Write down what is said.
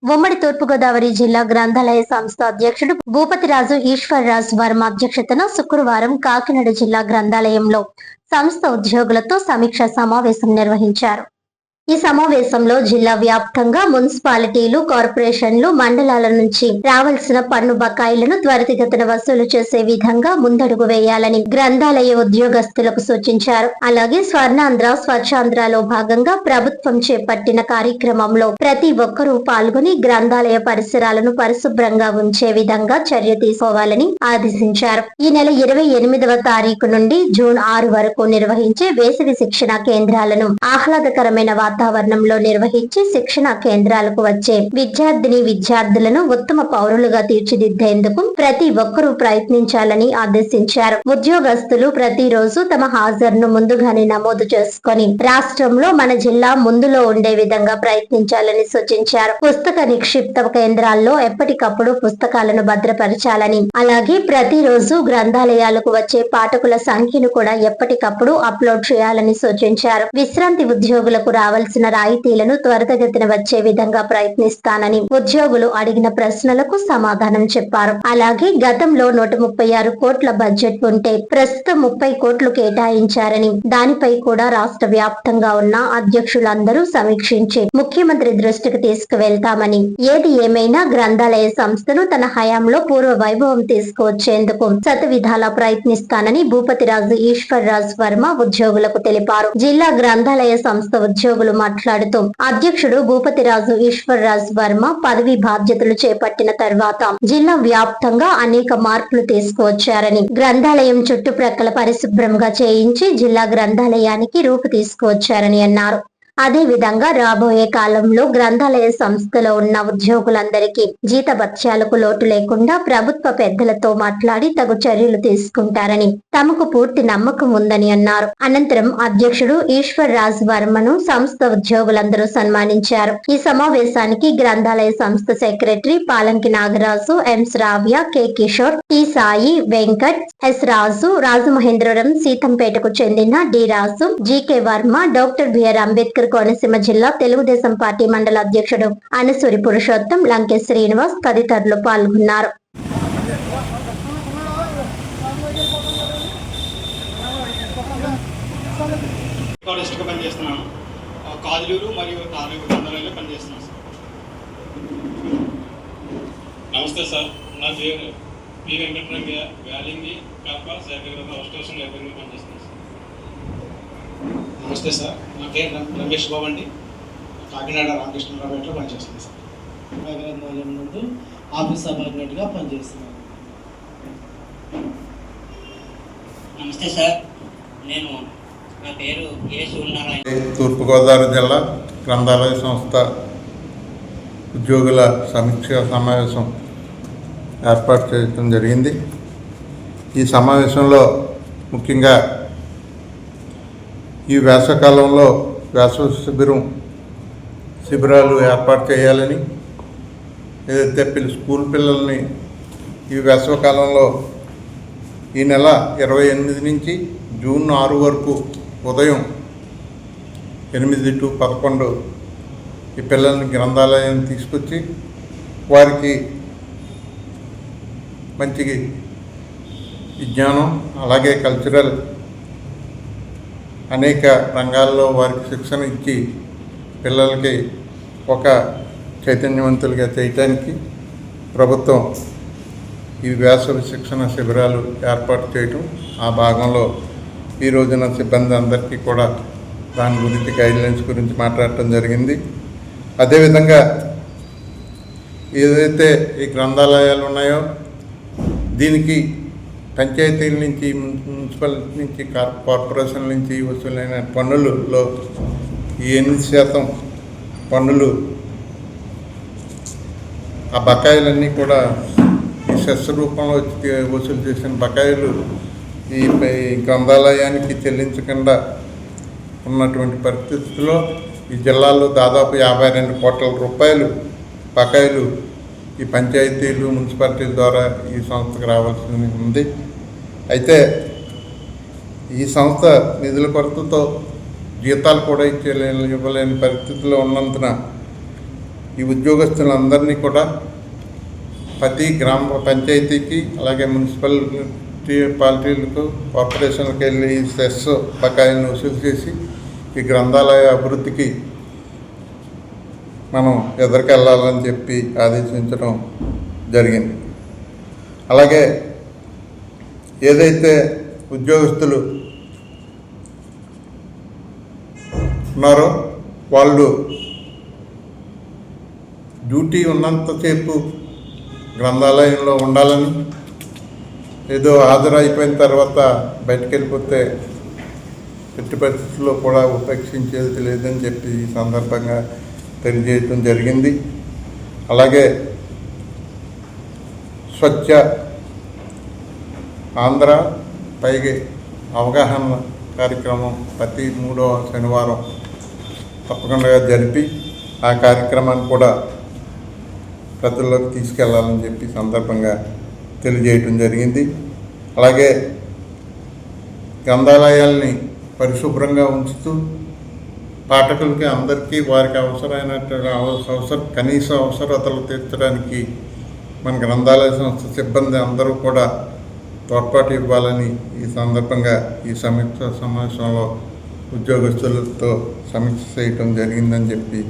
ఉమ్మడి తూర్పుగోదావరి జిల్లా గ్రంథాలయ సంస్థ అధ్యక్షుడు భూపతిరాజు ఈశ్వర్రాజ్ వర్మ అధ్యక్షతన శుక్రవారం కాకినాడ జిల్లా గ్రంథాలయంలో సంస్థ ఉద్యోగులతో సమీక్ష సమావేశం నిర్వహించారు. ఈ సమావేశంలో జిల్లా వ్యాప్తంగా మున్సిపాలిటీలు, కార్పొరేషన్లు, మండలాల నుంచి రావాల్సిన పన్ను బకాయిలను త్వరితగతిన వసూలు చేసే విధంగా ముందడుగు వేయాలని గ్రంథాలయ ఉద్యోగస్తులకు సూచించారు. అలాగే స్వర్ణాంధ్ర, స్వచ్ఛాంధ్రలో భాగంగా ప్రభుత్వం చేపట్టిన కార్యక్రమంలో ప్రతి ఒక్కరూ పాల్గొని గ్రంథాలయ పరిసరాలను పరిశుభ్రంగా ఉంచే విధంగా చర్య తీసుకోవాలని ఆదేశించారు. ఈ నెల 28వ తారీఖు నుండి జూన్ 6 వరకు నిర్వహించే వేసవి శిక్షణ కేంద్రాలను ఆహ్లాదకరమైన వాతావరణంలో నిర్వహించి శిక్షణ కేంద్రాలకు వచ్చే విద్యార్థులను ఉత్తమ పౌరులుగా తీర్చిదిద్దేందుకు ప్రతి ఒక్కరూ ప్రయత్నించాలని ఆదేశించారు. ఉద్యోగస్తులు ప్రతిరోజు తమ హాజరును ముందుగానే నమోదు చేసుకుని రాష్ట్రంలో మన జిల్లా ముందులో ఉండే విధంగా ప్రయత్నించాలని సూచించారు. పుస్తక నిక్షిప్త కేంద్రాల్లో ఎప్పటికప్పుడు పుస్తకాలను భద్రపరచాలని, అలాగే ప్రతిరోజు గ్రంథాలయాలకు వచ్చే పాఠకుల సంఖ్యను కూడా ఎప్పటికప్పుడు అప్లోడ్ చేయాలని సూచించారు. విశ్రాంతి ఉద్యోగులకు రావాల్సిన రాయితీలను త్వరితగతిన వచ్చే విధంగా ప్రయత్నిస్తానని ఉద్యోగులు అడిగిన ప్రశ్నలకు సమాధానం చెప్పారు. అలాగే గతంలో 136 కోట్ల బడ్జెట్ ఉంటే ప్రస్తుతం 30 కోట్లు కేటాయించారని, దానిపై కూడా రాష్ట్ర వ్యాప్తంగా ఉన్న అధ్యక్షులందరూ సమీక్షించి ముఖ్యమంత్రి దృష్టికి తీసుకువెళ్తామని, ఏది ఏమైనా గ్రంథాలయ సంస్థను తన హయాంలో పూర్వ వైభవం తీసుకువచ్చేందుకు శతవిధాలా ప్రయత్నిస్తానని భూపతిరాజు ఈశ్వర్రాజ్ వర్మ ఉద్యోగులకు తెలిపారు. జిల్లా గ్రంథాలయ సంస్థ ఉద్యోగులు మాట్లాడుతూ అధ్యక్షుడు భూపతిరాజు ఈశ్వర్రాజ్ వర్మ పదవి బాధ్యతలు చేపట్టిన తర్వాత జిల్లా వ్యాప్తంగా అనేక మార్పులు తీసుకువచ్చారని, గ్రంథాలయం చుట్టుప్రక్కల పరిశుభ్రంగా చేయించి జిల్లా గ్రంథాలయానికి రూపు తీసుకువచ్చారని అన్నారు. అదే విధంగా రాబోయే కాలంలో గ్రంథాలయ సంస్థలో ఉన్న ఉద్యోగులందరికీ జీతభత్యాలకు లోటు లేకుండా ప్రభుత్వ పెద్దలతో మాట్లాడి తగు చర్యలు తీసుకుంటారని తమకు పూర్తి నమ్మకం ఉందని అన్నారు. అనంతరం అధ్యక్షుడు ఈశ్వర్ రాజ్ వర్మను సంస్థ ఉద్యోగులందరూ సన్మానించారు. ఈ సమావేశానికి గ్రంథాలయ సంస్థ secretary Palanki Nagaraju, M Shravya, K Kishore, T Sai, Venkat, S Raju, Rajamahendravaram, సీతంపేటకు చెందిన D Raju, GK Varma, doctor BR Ambedkar Konaseema జిల్లా తెలుగుదేశం పార్టీ మండల అధ్యక్షుడు అనసూరి పురుషోత్తం, లంకే శ్రీనివాస్ తదితరులు పాల్గొన్నారు. నమస్తే సార్, నా పేరు పి వెంకటరంగయ్య, వ్యాలింగి కడప శాఖ స్టేషన్ లైబ్రరీలో పనిచేస్తున్నాను. నమస్తే సార్, నా పేరు రమేష్ బాబు అండి, కాకినాడ రామకృష్ణరావుపేటలో పనిచేస్తున్నాను సార్. గ్రంథాలయం ముందు ఆఫీస్ సబార్డినేట్గా పనిచేస్తున్నాను. నమస్తే సార్, నా పేరు ఏ సూర్యనారాయణ. తూర్పుగోదావరి జిల్లా గ్రంథాలయ సంస్థ ఉద్యోగుల సమీక్ష సమావేశం ఏర్పాటు చేయడం జరిగింది. ఈ సమావేశంలో ముఖ్యంగా ఈ వేసవకాలంలో వేసవి శిబిరాలు ఏర్పాటు చేయాలని, ఏదైతే స్కూల్ పిల్లల్ని ఈ వేసవకాలంలో ఈ నెల 28 నుంచి జూన్ 6 వరకు ఉదయం 8 to 11 ఈ పిల్లల్ని గ్రంథాలయాన్ని తీసుకొచ్చి వారికి మంచి విజ్ఞానం, అలాగే కల్చరల్ అనేక రంగాల్లో వారికి శిక్షణ ఇచ్చి పిల్లలకి ఒక చైతన్యవంతులుగా చేయటానికి ప్రభుత్వం ఈ వేసవి శిక్షణ శిబిరాలు ఏర్పాటు చేయటం, ఆ భాగంలో ఈ రోజున సిబ్బంది అందరికీ కూడా దాని గురించి గైడ్లైన్స్ గురించి మాట్లాడటం జరిగింది. అదేవిధంగా ఏదైతే ఈ గ్రంథాలయాలు ఉన్నాయో దీనికి పంచాయతీల నుంచి, మున్సిపాలిటీ నుంచి, కార్పొరేషన్ నుంచి వసూలైన పన్నులలో 8% పన్నులు, ఆ బకాయిలన్నీ కూడా ఈ సెస్ రూపంలో వసూలు చేసిన బకాయిలు ఈ గ్రంథాలయానికి చెల్లించకుండా ఉన్నటువంటి పరిస్థితుల్లో ఈ జిల్లాలో దాదాపు 52 కోట్ల రూపాయలు బకాయిలు ఈ పంచాయతీలు, మున్సిపాలిటీల ద్వారా ఈ సంస్థకు రావాల్సి ఉంది. అయితే ఈ సంస్థ నిధుల కొరతతో జీతాలు కూడా ఇవ్వలేని పరిస్థితుల్లో ఉన్నందున ఈ ఉద్యోగస్తులందరినీ కూడా ప్రతి గ్రామ పంచాయతీకి అలాగే మున్సిపాలిటీలకు కార్పొరేషన్లకు వెళ్ళి సెస్ బకాయిలను వసూలు చేసి ఈ గ్రంథాలయ అభివృద్ధికి మనం ఎదురుకెళ్ళాలని చెప్పి ఆదేశించడం జరిగింది. అలాగే ఏదైతే ఉద్యోగస్తులు ఉన్నారో వాళ్ళు డ్యూటీ ఉన్నంతసేపు గ్రంథాలయంలో ఉండాలని, ఏదో హాజరైపోయిన తర్వాత బయటకు వెళ్ళిపోతే ఎట్టి పరిస్థితుల్లో కూడా ఉపేక్షించేది లేదని చెప్పి ఈ సందర్భంగా తెలియజేయడం జరిగింది. అలాగే స్వచ్ఛ ఆంధ్ర పైకి అవగాహన కార్యక్రమం ప్రతి 3వ శనివారం తప్పకుండా జరిపి ఆ కార్యక్రమాన్ని కూడా ప్రజల్లోకి తీసుకెళ్లాలని చెప్పి సందర్భంగా తెలియజేయటం జరిగింది. అలాగే గ్రంథాలయాల్ని పరిశుభ్రంగా ఉంచుతూ పాఠకులకి అందరికీ వారికి అవసరమైన కనీస అవసరతలు తీర్చడానికి మన గ్రంథాలయ సంస్థ సిబ్బంది అందరూ కూడా తోడ్పాటు ఇవ్వాలని ఈ సందర్భంగా ఈ సమీక్ష సమావేశంలో ఉద్యోగస్తులతో సమీక్ష చేయటం జరిగిందని చెప్పి